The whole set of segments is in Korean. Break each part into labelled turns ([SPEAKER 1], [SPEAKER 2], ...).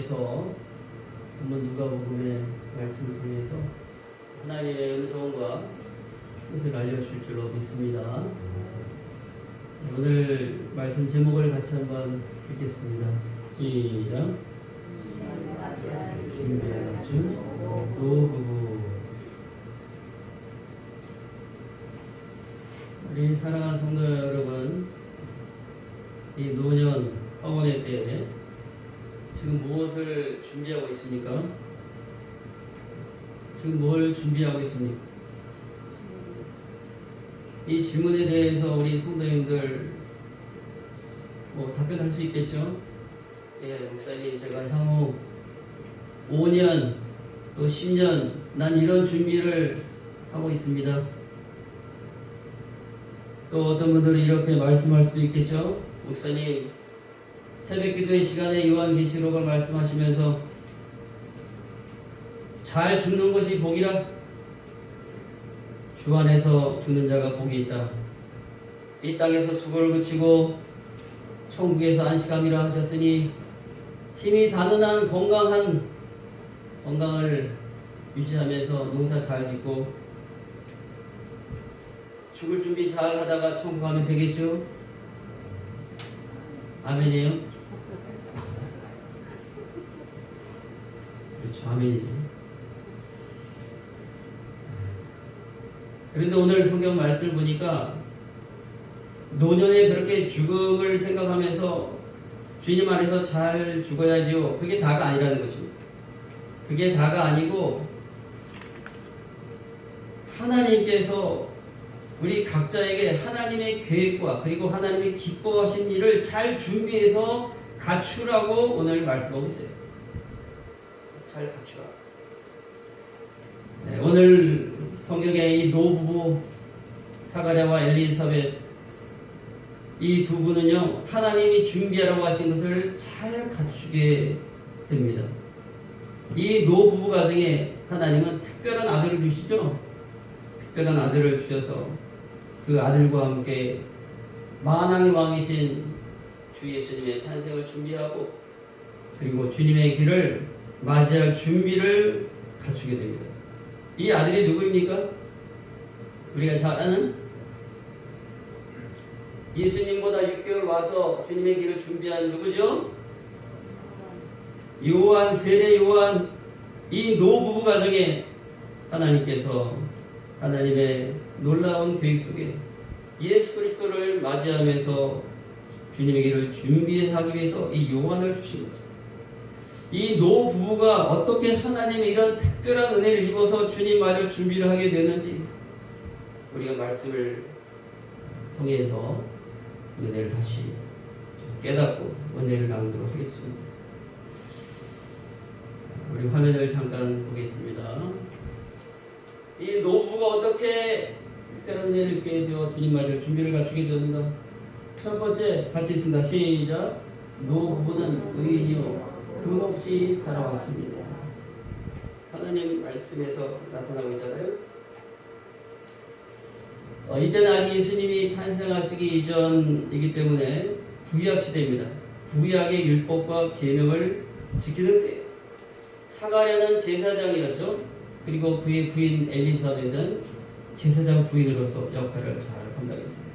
[SPEAKER 1] 통해서 한번 누가복음의 말씀을 통해서 하나님의 음성과 뜻을 알려줄 줄로 믿습니다. 오늘 말씀 제목을 같이 한번 읽겠습니다. 시작. 준비할 주 노부부. 우리 사랑하는 성도 여러분, 이 노년 황혼의 때에 지금 무엇을 준비하고 있습니까? 지금 뭘 준비하고 있습니까? 이 질문에 대해서 우리 성도님들 답변할 수 있겠죠? 예, 목사님, 제가 향후 5년 또 10년 난 이런 준비를 하고 있습니다. 또 어떤 분들은 이렇게 말씀할 수도 있겠죠? 목사님, 새벽 기도의 시간에 요한계시록을 말씀하시면서 잘 죽는 것이 복이라, 주 안에서 죽는 자가 복이 있다. 이 땅에서 수고를 그치고 천국에서 안식함이라 하셨으니 힘이 단단한 건강을 유지하면서 농사 잘 짓고 죽을 준비 잘 하다가 천국 가면 되겠죠? 아멘이에요? 그렇죠, 아멘이죠. 그런데 오늘 성경 말씀을 보니까 노년에 그렇게 죽음을 생각하면서 주님 안에서 잘 죽어야지요, 그게 다가 아니라는 것입니다. 그게 다가 아니고 하나님께서 우리 각자에게 하나님의 계획과 그리고 하나님이 기뻐하신 일을 잘 준비해서 갖추라고 오늘 말씀하고 있어요. 잘 갖추라. 네, 오늘 성경에 이 노부부 사가랴와 엘리사벳, 이 두 분은요, 하나님이 준비하라고 하신 것을 잘 갖추게 됩니다. 이 노부부 가정에 하나님은 특별한 아들을 주시죠. 특별한 아들을 주셔서 그 아들과 함께 만왕의 왕이신 주 예수님의 탄생을 준비하고 그리고 주님의 길을 맞이할 준비를 갖추게 됩니다. 이 아들이 누구입니까? 우리가 잘 아는 예수님보다 6개월 와서 주님의 길을 준비한 누구죠? 요한, 세례 요한. 이 노부부 가정에 하나님께서 하나님의 놀라운 계획 속에 예수 그리스도를 맞이하면서 주님의 길을 준비하기 위해서 이 요한을 주신 거죠. 이 노부부가 어떻게 하나님의 이런 특별한 은혜를 입어서 주님 맞을 준비를 하게 되는지 우리가 말씀을 통해서 은혜를 다시 깨닫고 은혜를 나누도록 하겠습니다. 우리 화면을 잠깐 보겠습니다. 이 노부부가 어떻게 특별한 은혜를 입게 되어 주님 맞을 준비를 갖추게 되었는가? 첫 번째 같이 있습니다. 시작. 노부부는 의인이요 금없이 살아왔습니다. 하나님 말씀에서 나타나고 있잖아요. 이때는 아직 예수님이 탄생하시기 이전이기 때문에 구약 시대입니다. 구약의 율법과 계명을 지키는 때예요. 사가랴는 제사장이었죠. 그리고 그의 부인 엘리사벳은 제사장 부인으로서 역할을 잘 감당했습니다.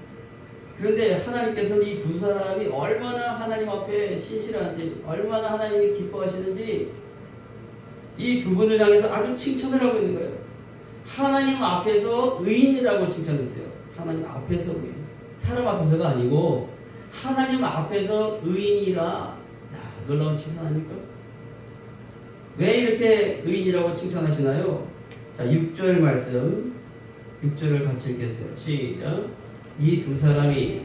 [SPEAKER 1] 그런데 하나님께서는 이 두 사람이 얼마나 하나님 앞에 신실한지, 얼마나 하나님이 기뻐하시는지 이 두 분을 향해서 아주 칭찬을 하고 있는 거예요. 하나님 앞에서 의인이라고 칭찬했어요. 하나님 앞에서 의인. 사람 앞에서가 아니고 하나님 앞에서 의인이라. 놀라운 칭찬 아닙니까? 왜 이렇게 의인이라고 칭찬하시나요? 자, 6절 말씀, 6절을 같이 읽겠어요. 시작. 이 두 사람이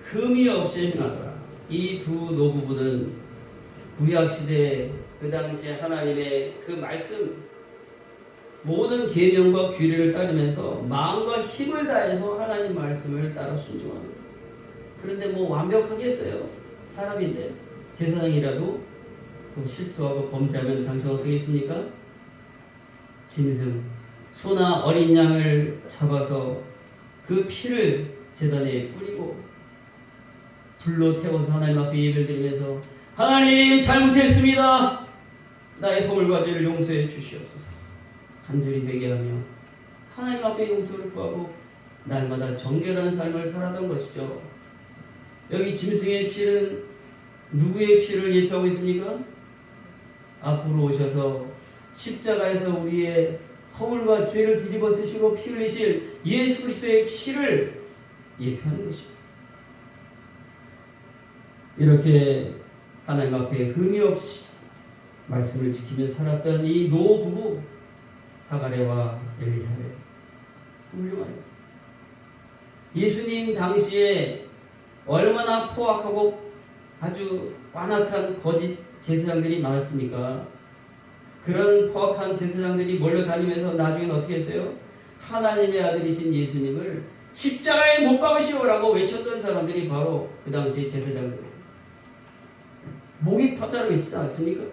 [SPEAKER 1] 흠이 없이 행하더라. 이 두 노부부는 구약시대 그 당시에 하나님의 그 말씀, 모든 계명과 규례를 따르면서 마음과 힘을 다해서 하나님 말씀을 따라 순종합니다. 그런데 완벽하겠어요? 사람인데 제사장이라도 또 실수하고 범죄하면 당신 어떻게 했습니까? 짐승, 소나 어린 양을 잡아서 그 피를 제단에 뿌리고 불로 태워서 하나님 앞에 예배를 드리면서 하나님 잘못했습니다. 나의 허물과 죄를 용서해 주시옵소서. 간절히 회개하며 하나님 앞에 용서를 구하고 날마다 정결한 삶을 살았던 것이죠. 여기 짐승의 피는 누구의 피를 예표하고 있습니까? 앞으로 오셔서 십자가에서 우리의 허물과 죄를 뒤집어 쓰시고 피 흘리실 예수 그리스도의 피를 예표하는 것입니다. 이렇게 하나님 앞에 흠이 없이 말씀을 지키며 살았던 이 노부부 사가랴와 엘리사벳 훌륭하요. 예수님 당시에 얼마나 포악하고 아주 완악한 거짓 제사장들이 많았습니까? 그런 포악한 제사장들이 몰려다니면서 나중에는 어떻게 했어요? 하나님의 아들이신 예수님을 십자가에 못 박으시오라고 외쳤던 사람들이 바로 그 당시 제사장들. 목이 터져라 있지 않습니까?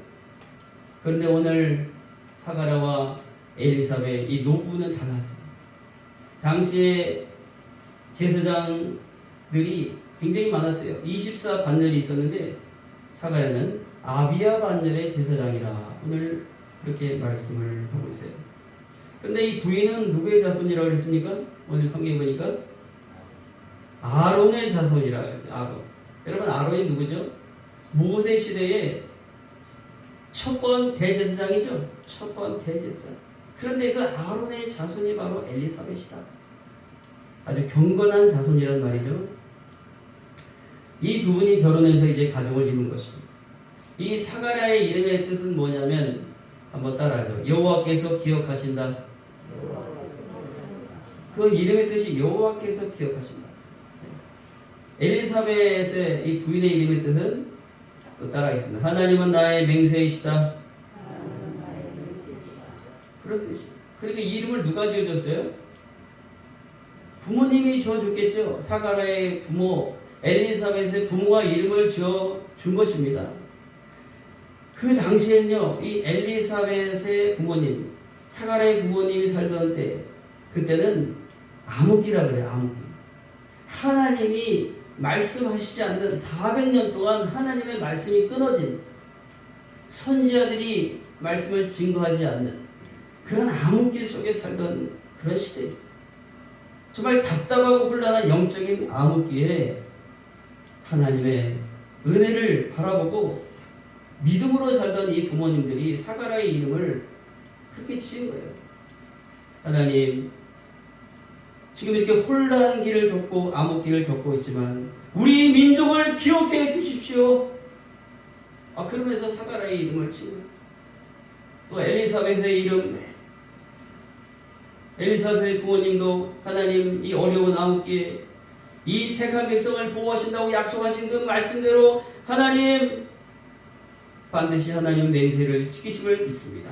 [SPEAKER 1] 그런데 오늘 사가랴와 엘리사벳 이 노부는 달랐어요. 당시에 제사장들이 굉장히 많았어요. 24 반열이 있었는데 사가랴는 아비야 반열의 제사장이라 오늘 그렇게 말씀을 하고 있어요. 그런데 이 부인은 누구의 자손이라고 그랬습니까? 오늘 성경에 보니까 아론의 자손이라고 그랬어요. 아론. 여러분 아론이 누구죠? 모세 시대의 첫 번 대제사장이죠. 첫 번 대제사장. 그런데 그 아론의 자손이 바로 엘리사벳이다. 아주 경건한 자손이란 말이죠. 이 두 분이 결혼해서 이제 가족을 이룬 것입니다. 이 사가랴의 이름의 뜻은 뭐냐면 한번 따라하죠. 여호와께서 기억하신다. 그 이름의 뜻이 여호와께서 기억하신다. 엘리사벳의 이 부인의 이름의 뜻은 또 따라하겠습니다. 하나님은 나의 맹세이시다. 그런 뜻이에요. 그러니까 이 이름을 누가 지어줬어요? 부모님이 지어줬겠죠. 사가랴의 부모 엘리사벳의 부모가 이름을 지어준 것입니다. 그 당시에는요, 이 엘리사벳의 부모님, 사가랴의 부모님이 살던 때, 그때는 암흑기라 그래요. 암흑기. 하나님이 말씀하시지 않는 400년 동안 하나님의 말씀이 끊어진, 선지자들이 말씀을 증거하지 않는 그런 암흑기 속에 살던 그런 시대. 정말 답답하고 혼란한 영적인 암흑기에 하나님의 은혜를 바라보고 믿음으로 살던 이 부모님들이 사가랴의 이름을 그렇게 지은 거예요. 하나님, 지금 이렇게 혼란한 길을 겪고 암흑기를 겪고 있지만 우리 민족을 기억해 주십시오. 그러면서 사가랴의 이름을 지은 거예요. 또 엘리사벳의 이름, 엘리사벳의 부모님도 하나님 이 어려운 암흑기에 이 택한 백성을 보호하신다고 약속하신 그 말씀대로 하나님 반드시 하나님 맹세를 지키심을 믿습니다.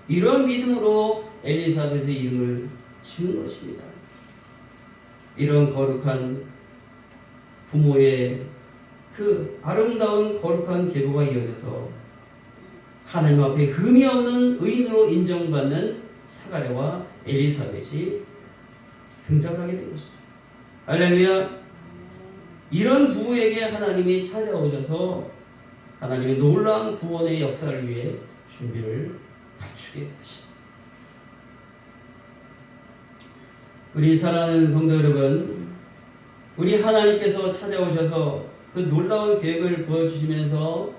[SPEAKER 1] 이런 믿음으로 엘리사벳의 이름을 지은 것입니다. 이런 거룩한 부모의 그 아름다운 거룩한 계보가 이어져서 하나님 앞에 흠이 없는 의인으로 인정받는 사가랴와 엘리사벳이 등장을 하게 된 것이죠. 할렐루야. 이런 부부에게 하나님이 찾아오셔서 하나님의 놀라운 구원의 역사를 위해 준비를 갖추게 하십니다. 우리 사랑하는 성도 여러분, 우리 하나님께서 찾아오셔서 그 놀라운 계획을 보여주시면서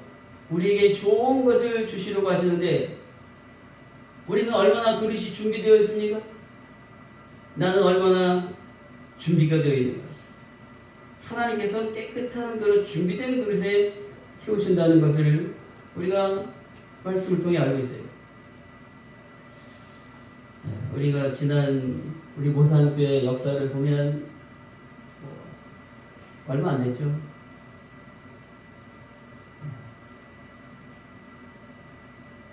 [SPEAKER 1] 우리에게 좋은 것을 주시려고 하시는데 우리는 얼마나 그릇이 준비되어 있습니까? 나는 얼마나 준비가 되어 있는가? 하나님께서 깨끗한 그릇, 준비된 그릇에 세우신다는 것을 우리가 말씀을 통해 알고 있어요. 우리가 지난 우리 모산교회 역사를 보면 얼마 안 됐죠.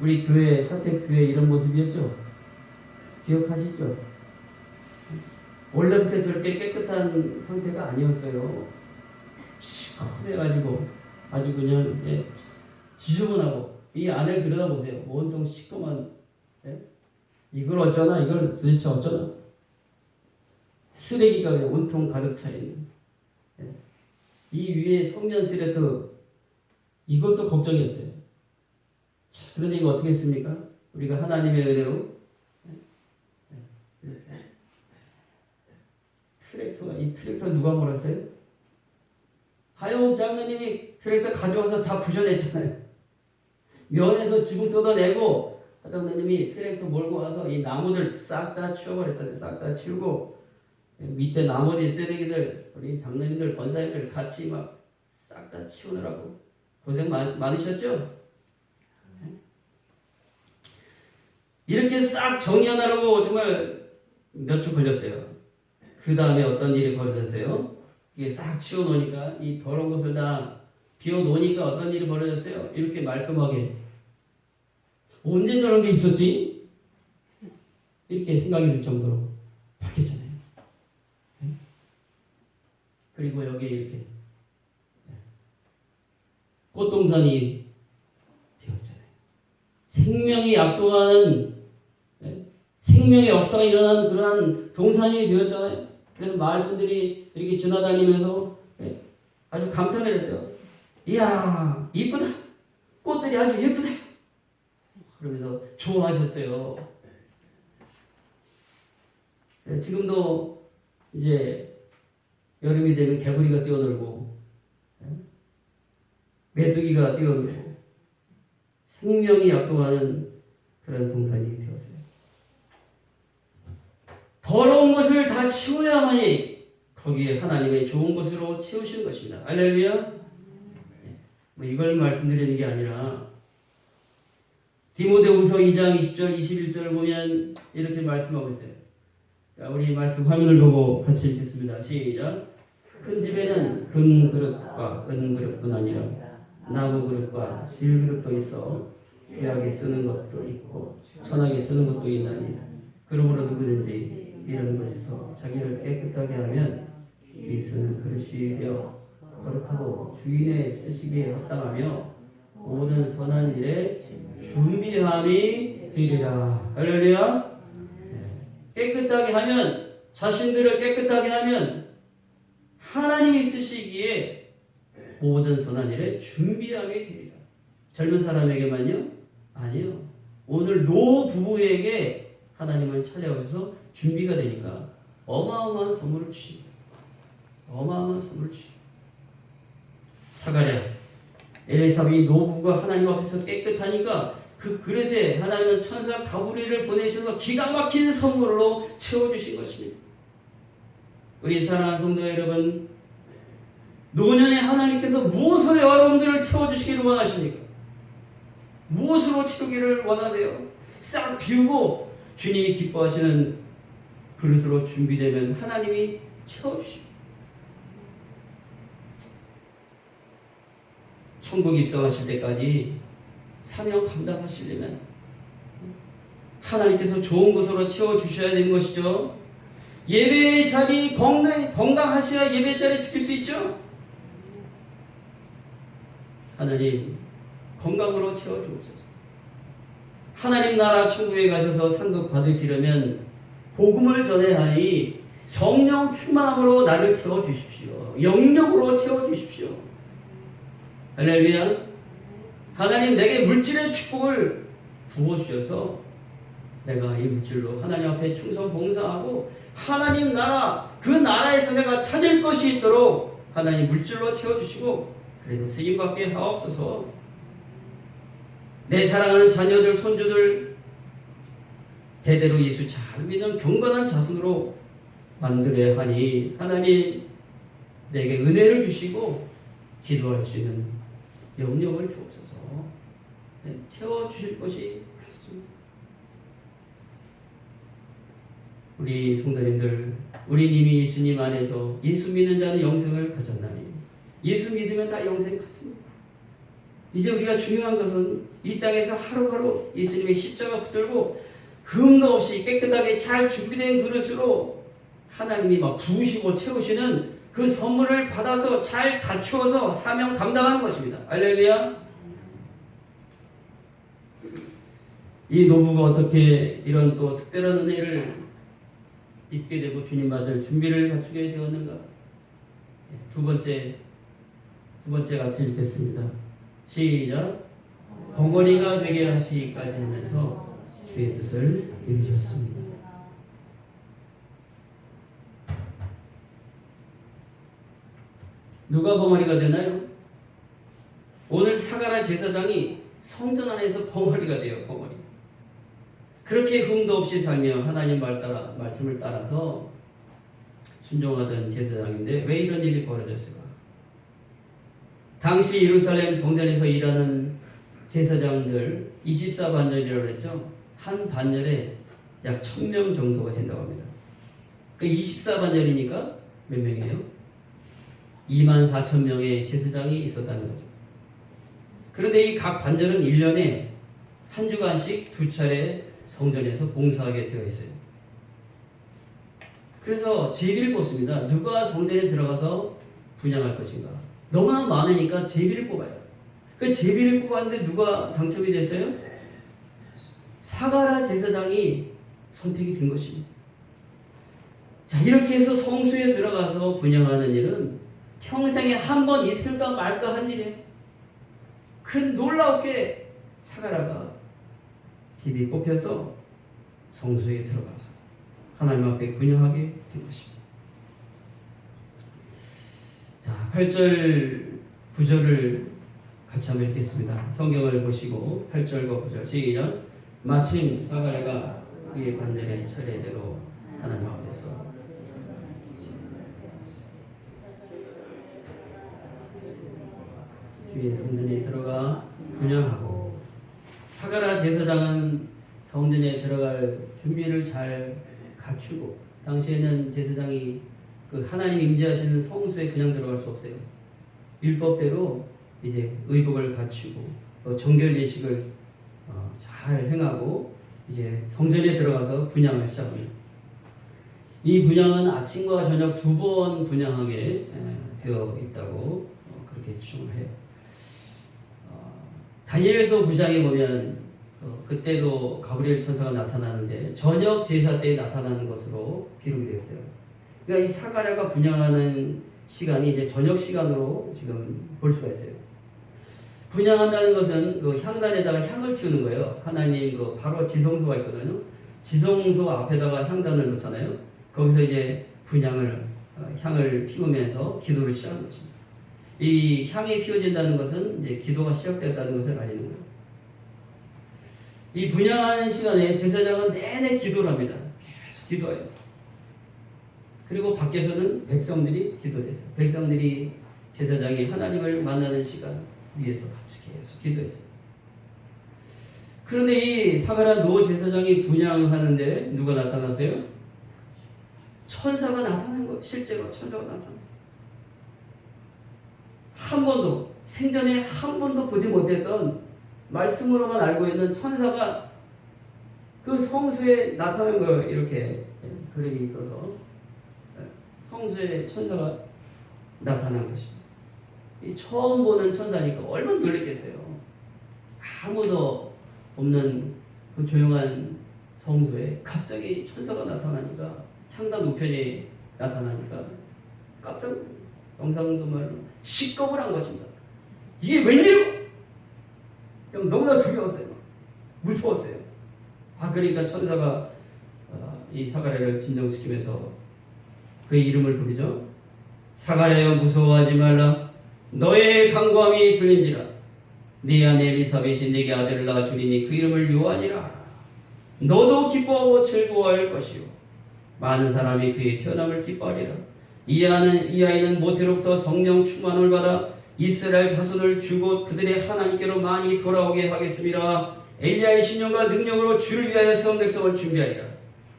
[SPEAKER 1] 우리 교회, 사택교회 이런 모습이었죠. 기억하시죠? 원래부터 저렇게 깨끗한 상태가 아니었어요. 시커매가지고 아주 그냥 지저분하고 이 안에 들여다보세요. 온통 시커먼. 이걸 어쩌나, 이걸 도대체 어쩌나. 쓰레기가 그냥 온통 가득 차 있는. 이 위에 성면 스레트 이것도 걱정이었어요. 자, 그런데 이거 어떻게 했습니까? 우리가 하나님의 은혜로 이 트랙터 누가 몰았어요? 하용 장로님이 트랙터 가져와서 다 부셔냈잖아요. 면에서 지붕 뜯어내고 하장로님이 트랙터 몰고 와서 이 나무들 싹 다 치워버렸잖아요. 싹 다 치우고 밑에 나머지 쓰레기들 우리 장로님들 권사님들 같이 막 싹 다 치우느라고 고생 많으셨죠? 이렇게 싹 정리하느라고 정말 몇 주 걸렸어요. 그 다음에 어떤 일이 벌어졌어요? 이게 싹 치워놓으니까 이 더러운 것을 다 비워놓으니까 어떤 일이 벌어졌어요? 이렇게 말끔하게 언제 저런 게 있었지? 이렇게 생각이 들 정도로 바뀌었잖아요. 그리고 여기에 이렇게 꽃동산이 되었잖아요. 생명이 약동하는 생명의 역사가 일어나는 그러한 동산이 되었잖아요. 그래서 마을 분들이 이렇게 지나다니면서 아주 감탄을 했어요. 이야, 이쁘다. 꽃들이 아주 예쁘다. 그러면서 좋아하셨어요. 지금도 이제 여름이 되면 개구리가 뛰어놀고 메뚜기가 뛰어놀고 생명이 약동하는 그런 동산이 되었어요. 더러운 것을 다 치워야만이 거기에 하나님의 좋은 것으로 채우시는 것입니다. 할렐루야. 뭐 이걸 말씀드리는 게 아니라 디모데후서 2장 20절 21절을 보면 이렇게 말씀하고 있어요. 자, 우리 말씀 화면을 보고 같이 읽겠습니다. 시작. 큰 집에는 금 그릇과 은 그릇뿐 아니라 나무 그릇과 질 그릇도 있어 귀하게 쓰는 것도 있고 천하게 쓰는 것도 있나니 그러므로 누구든지 이런 것에서 자기를 깨끗하게 하면 이 쓰는 그릇이 되어 거룩하고 주인의 쓰시기에 합당하며 모든 선한 일에 준비함이 되리라. 할렐루야. 깨끗하게 하면 자신들을 깨끗하게 하면 하나님이 쓰시기에 모든 선한 일에 준비함이 되리라. 젊은 사람에게만요? 아니요. 오늘 노부부에게 하나님을 찾아오셔서 준비가 되니까 어마어마한 선물을 주십니다. 어마어마한 선물을 주십니다. 사가랴, 엘리사벳이 노부부가 하나님 앞에서 깨끗하니까 그 그릇에 하나님은 천사 가브리엘을 보내셔서 기가 막힌 선물로 채워주신 것입니다. 우리 사랑하는 성도 여러분, 노년에 하나님께서 무엇으로 여러분들을 채워주시기를 원하십니까? 무엇으로 채우기를 원하세요? 싹 비우고 주님이 기뻐하시는 그릇으로 준비되면 하나님이 채워주십니다. 천국 입성하실 때까지 사명 감당하시려면 하나님께서 좋은 것으로 채워주셔야 되는 것이죠. 예배의 자리 건강하셔야 예배의 자리 지킬 수 있죠. 하나님 건강으로 채워주옵소서. 하나님 나라 천국에 가셔서 상급 받으시려면 복음을 전해야 하니 성령 충만함으로 나를 채워주십시오. 영력으로 채워주십시오. 할렐루야. 하나님 내게 물질의 축복을 부어주셔서 내가 이 물질로 하나님 앞에 충성 봉사하고 하나님 나라 그 나라에서 내가 찾을 것이 있도록 하나님 물질로 채워주시고 그래서 쓰임받게 하옵소서. 내 사랑하는 자녀들 손주들 대대로 예수 잘 믿는 경건한 자손으로 만들어야 하니 하나님 내게 은혜를 주시고 기도할 수 있는 영역을 주옵소서. 채워주실 것이 같습니다. 우리 성도님들, 우리 이미 예수님 안에서 예수 믿는 자는 영생을 가졌나니 예수 믿으면 다 영생 같습니다. 이제 우리가 중요한 것은 이 땅에서 하루하루 예수님의 십자가 붙들고 흠도 없이 깨끗하게 잘 준비된 그릇으로 하나님이 막 부으시고 채우시는 그 선물을 받아서 잘 갖추어서 사명 감당하는 것입니다. 할렐루야. 이 노부가 어떻게 이런 또 특별한 은혜를 입게 되고 주님 맞을 준비를 갖추게 되었는가? 두 번째 같이 읽겠습니다. 시작. 벙어리가 되게 하시기까지 하면서 주의 뜻을 이루셨습니다. 누가 벙어리가 되나요? 오늘 사가랴 제사장이 성전 안에서 벙어리가 돼요. 벙어리. 그렇게 흠도 없이 살며 하나님 말씀을 따라서 순종하던 제사장인데 왜 이런 일이 벌어졌을까? 당시 예루살렘 성전에서 일하는 제사장들 24반절이라고 했죠. 한 반절에 약 1000명 정도가 된다고 합니다. 그 24반절이니까 몇 명이에요? 24,000명의 제사장이 있었다는 거죠. 그런데 이 각 반절은 1년에 한 주간씩 2차례 성전에서 봉사하게 되어 있어요. 그래서 제비를 뽑습니다. 누가 성전에 들어가서 분향할 것인가? 너무나 많으니까 제비를 뽑아요. 그 제비를 뽑았는데 누가 당첨이 됐어요? 사가랴 제사장이 선택이 된 것입니다. 자, 이렇게 해서 성소에 들어가서 분향하는 일은 평생에 한 번 있을까 말까 한 일이에요. 그런데 놀랍게 사가랴가 제비 뽑혀서 성소에 들어가서 하나님 앞에 분향하게 된 것입니다. 자, 8절 9절을 같이 한번 읽겠습니다. 성경을 보시고 8절과 9절 시작. 마침 사가랴가 그의 반절의 차례대로 하나님 앞에서 주의 성전에 들어가 분향하고, 사가랴 제사장은 성전에 들어갈 준비를 잘 갖추고, 당시에는 제사장이 그 하나님 임재하시는 성소에 그냥 들어갈 수 없어요. 율법대로 이제 의복을 갖추고 정결 예식을 잘 행하고 이제 성전에 들어가서 분향을 시작합니다. 이 분향은 아침과 저녁 2번 분향하게 되어 있다고 그렇게 추정을 해요. 다니엘서 9장에 보면 그때도 가브리엘 천사가 나타나는데 저녁 제사 때 나타나는 것으로 기록이 되어 있어요. 그러니까 이 사가랴가 분향하는 시간이 이제 저녁 시간으로 지금 볼 수가 있어요. 분향한다는 것은 그 향단에다가 향을 피우는 거예요. 하나님 그 바로 지성소가 있거든요. 지성소 앞에다가 향단을 놓잖아요. 거기서 이제 분향을 향을 피우면서 기도를 시작하는 것입니다. 이 향이 피워진다는 것은 이제 기도가 시작됐다는 것을 알리는 거예요. 이 분향하는 시간에 제사장은 내내 기도를 합니다. 계속 기도해요. 그리고 밖에서는 백성들이 기도했어요. 백성들이 제사장이 하나님을 만나는 시간 위해서 같이 계속 기도했어요. 그런데 이 사가랴 노 제사장이 분향하는데 누가 나타났어요? 천사가 나타난 거예요. 실제로 천사가 나타났어요. 한 번도 생전에 한 번도 보지 못했던 말씀으로만 알고 있는 천사가 그 성소에 나타난 거예요. 이렇게 그림이 있어서 성소에 천사가 나타난 것입니다. 처음 보는 천사니까 얼마나 놀랐겠어요. 아무도 없는 그 조용한 성소에 갑자기 천사가 나타나니까, 향단 우편이 나타나니까 깜짝 영상도 말로 시겁을 한 것입니다. 이게 웬일이고? 너무나 두려웠어요. 무서웠어요. 그러니까 천사가 이 사가랴를 진정시키면서 그의 이름을 부르죠. 사가랴여 무서워하지 말라. 너의 간구함이 들린지라. 네 아내 엘리사벳이 네게 아들을 낳아주리니 그 이름을 요한이라. 너도 기뻐하고 즐거워할 것이요 많은 사람이 그의 태어남을 기뻐하리라. 이 아이는 모태로부터 성령 충만을 받아 이스라엘 자손을 주고 그들의 하나님께로 많이 돌아오게 하겠습니다. 엘리야의 신령과 능력으로 주를 위하여 세운 백성을 준비하리라.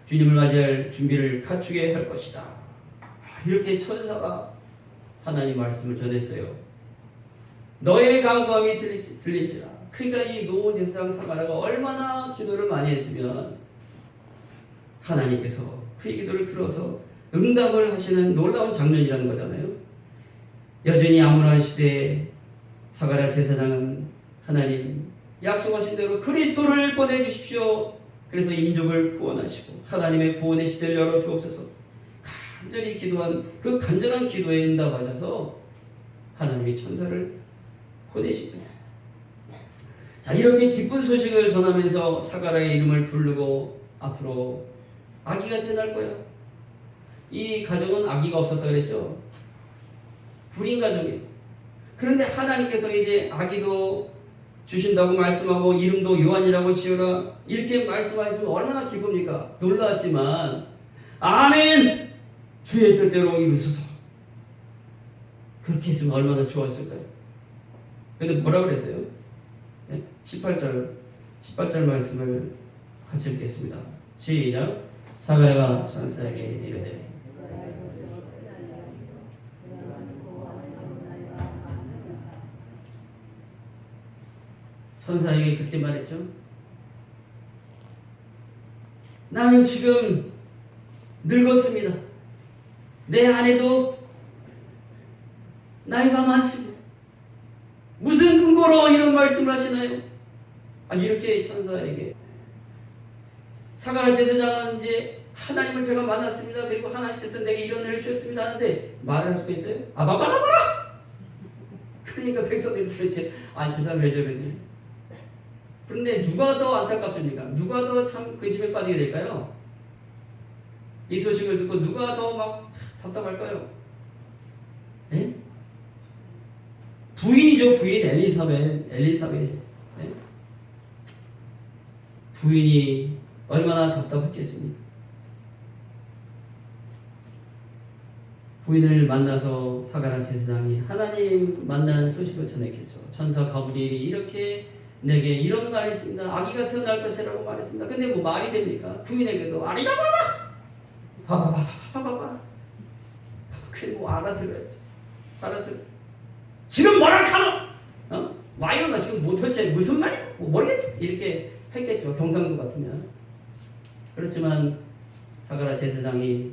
[SPEAKER 1] 주님을 맞이할 준비를 갖추게 할 것이다. 이렇게 천사가 하나님 말씀을 전했어요. 너의 간구함이 들린지라. 그러니까 이 노 제사장 사가랴가 얼마나 기도를 많이 했으면 하나님께서 그의 기도를 들어서 응답을 하시는 놀라운 장면이라는 거잖아요. 여전히 암울한 시대에 사가랴 제사장은 하나님 약속하신 대로 그리스도를 보내주십시오. 그래서 민족을 구원하시고 하나님의 구원의 시대를 열어 주옵소서. 간절히 기도한 그 간절한 기도에 응답하셔서 하나님의 천사를 보내십니다. 자, 이렇게 기쁜 소식을 전하면서 사가랴의 이름을 부르고 앞으로 아기가 태어날 거야. 이 가정은 아기가 없었다 그랬죠. 불임 가정이에요. 그런데 하나님께서 이제 아기도 주신다고 말씀하고 이름도 요한이라고 지어라 이렇게 말씀하셨으면 얼마나 기쁩니까? 놀랐지만 아멘! 주의 뜻대로 이루소서. 그렇게 했으면 얼마나 좋았을까요? 근데 뭐라 그랬어요? 18절 말씀을 같이 읽겠습니다. 시작. 사가랴가 천사에게 이르되 천사에게 그렇게 말했죠. 나는 지금 늙었습니다. 내 아내도 나이가 많습니다. 무슨 근거로 이런 말씀을 하시나요? 이렇게 천사에게 사가랴 제사장은 이제 하나님을 제가 만났습니다. 그리고 하나님께서 내게 이런 일을 주셨습니다 하는데 말을 할 수가 있어요? 봐라! 그러니까 백성들이 도대체 저 사람 왜 저러니? 그런데 누가 더 안타깝습니까? 누가 더 참 근심에 빠지게 될까요? 이 소식을 듣고 누가 더 막 답답할까요? 네? 부인이죠. 부인 엘리사벳. 네? 부인이 얼마나 답답했겠습니까? 부인을 만나서 사가랴 제사장이 하나님 만난 소식을 전했겠죠. 천사 가브리엘이 이렇게 내게 이런 말이 있습니다. 아기가 태어날 것이라고 말했습니다. 근데 뭐 말이 됩니까? 부인에게도 아리가 봐봐. 그래 뭐 알아들어야지. 지금 뭐라 카노? 와 이러나 지금 뭐 도대체 무슨 말이야? 뭐 모르겠지? 이렇게 했겠죠. 경상도 같으면. 그렇지만 사가랴 제사장이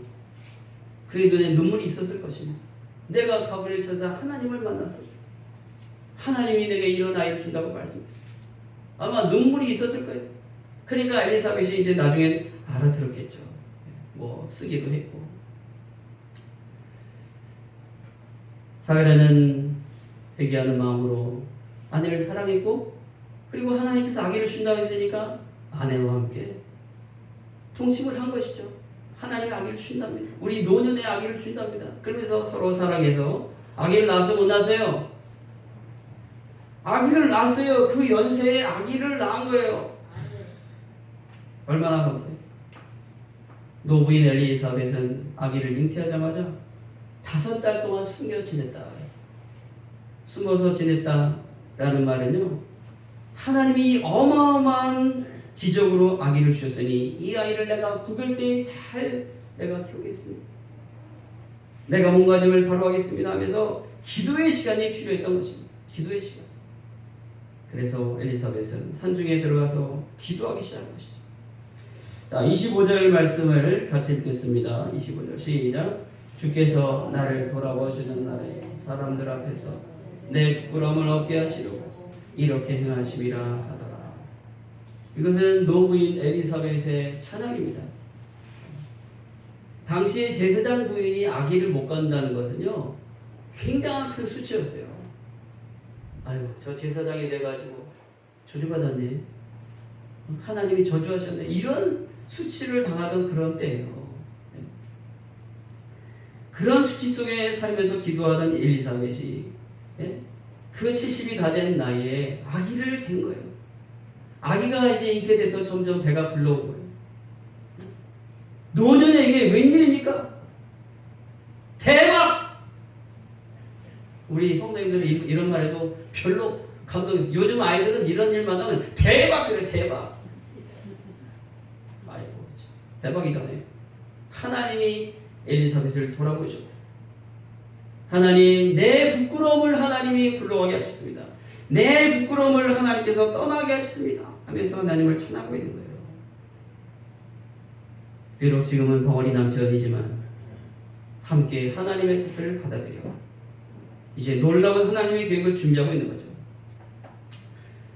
[SPEAKER 1] 그의 눈에 눈물이 있었을 것입니다. 내가 가브리엘 천사 하나님을 만났을 때 하나님이 내게 이런 아이를 준다고 말씀했어요. 아마 눈물이 있었을 거예요. 그러니까 엘리사벳이 이제 나중엔 알아들었겠죠. 뭐 쓰기도 했고. 사가랴는 회개하는 마음으로 아내를 사랑했고 그리고 하나님께서 아기를 준다고 했으니까 아내와 함께 동침을 한 것이죠. 하나님이 아기를 준답니다. 우리 노년에 아기를 준답니다. 그러면서 서로 사랑해서 아기를 낳았어요? 못 낳았어요? 아기를 낳았어요. 그 연세에 아기를 낳은 거예요. 얼마나 감사해요. 노부인 엘리사벳은 아기를 잉태하자마자 5달 동안 숨겨 지냈다. 숨어서 지냈다라는 말은요. 하나님이 어마어마한 기적으로 아기를 주셨으니 이 아이를 내가 구별되이 잘 내가 키우겠습니다. 내가 몸가짐을 바로 하겠습니다 하면서 기도의 시간이 필요했던 것입니다. 기도의 시간. 그래서 엘리사벳은 산중에 들어가서 기도하기 시작한 것이죠. 자, 25절 말씀을 같이 읽겠습니다. 25절 시작. 주께서 나를 돌아보시는 날에 사람들 앞에서 내 부끄러움을 얻게 하시려고 이렇게 행하심이라 하더라. 이것은 노부인 엘리사벳의 찬양입니다. 당시에 제사장 부인이 아기를 못 갖는다는 것은요 굉장한 큰 수치였어요. 아유, 저 제사장이 돼가지고 저주받았네. 하나님이 저주하셨네. 이런 수치를 당하던 그런 때예요. 그런 수치 속에 살면서 기도하던 엘리사벳이 그 70이 다 된 나이에 아기를 뵌 거예요. 아기가 이제 잉태돼서 점점 배가 불러오고 거예요. 노년에 이게 웬일입니까? 대박! 우리 성도님들은 이런 말해도 별로 감동이 없어요. 요즘 아이들은 이런 일만 하면 대박 그래, 대박. 아이고, 대박이잖아요. 하나님이 엘리사벳을 돌아보셨고 하나님, 내 부끄러움을 하나님이 굴러가게 하셨습니다. 내 부끄러움을 하나님께서 떠나게 하셨습니다 하면서 하나님을 찬양하고 있는 거예요. 비록 지금은 벙어리 남편이지만 함께 하나님의 뜻을 받아들여 이제 놀라운 하나님의 계획을 준비하고 있는 거죠.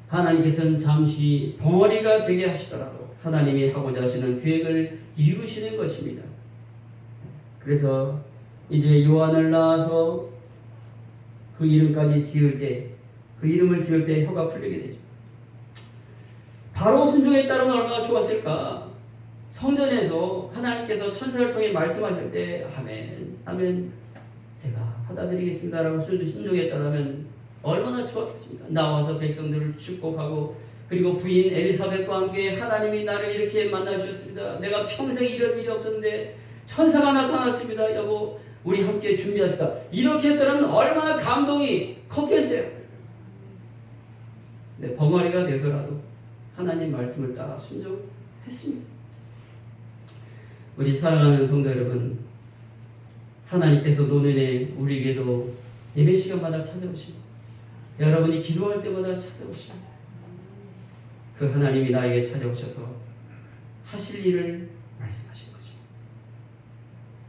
[SPEAKER 1] 하나님께서는 잠시 벙어리가 되게 하시더라도 하나님이 하고자 하시는 계획을 이루시는 것입니다. 그래서 이제 요한을 낳아서 그 이름까지 지을 때, 그 이름을 지을 때 혀가 풀리게 되죠. 바로 순종했다면 얼마나 좋았을까. 성전에서 하나님께서 천사를 통해 말씀하실 때 아멘, 아멘, 제가 받아들이겠습니다라고 순종했다면 얼마나 좋았겠습니까? 나와서 백성들을 축복하고, 그리고 부인 엘리사벳과 함께 하나님이 나를 이렇게 만나주셨습니다. 내가 평생 이런 일이 없었는데 천사가 나타났습니다. 여보, 우리 함께 준비합시다. 이렇게 했다면 얼마나 감동이 컸겠어요. 네, 벙어리가 돼서라도 하나님 말씀을 따라 순종했습니다. 우리 사랑하는 성도 여러분, 하나님께서 노년에 우리에게도 예배 시간마다 찾아오십니다. 여러분이 기도할 때마다 찾아오십니다. 그 하나님이 나에게 찾아오셔서 하실 일을 말씀하시는 것입니다.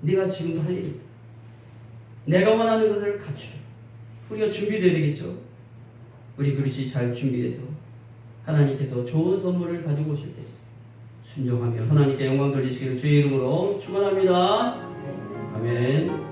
[SPEAKER 1] 네가 지금도 할 일이 있다. 내가 원하는 것을 갖추려. 우리가 준비되어야 되겠죠. 우리 그릇이 잘 준비돼서 하나님께서 좋은 선물을 가지고 오실 때 순종하며 하나님께 영광 돌리시기를 주의 이름으로 축원합니다. 아멘.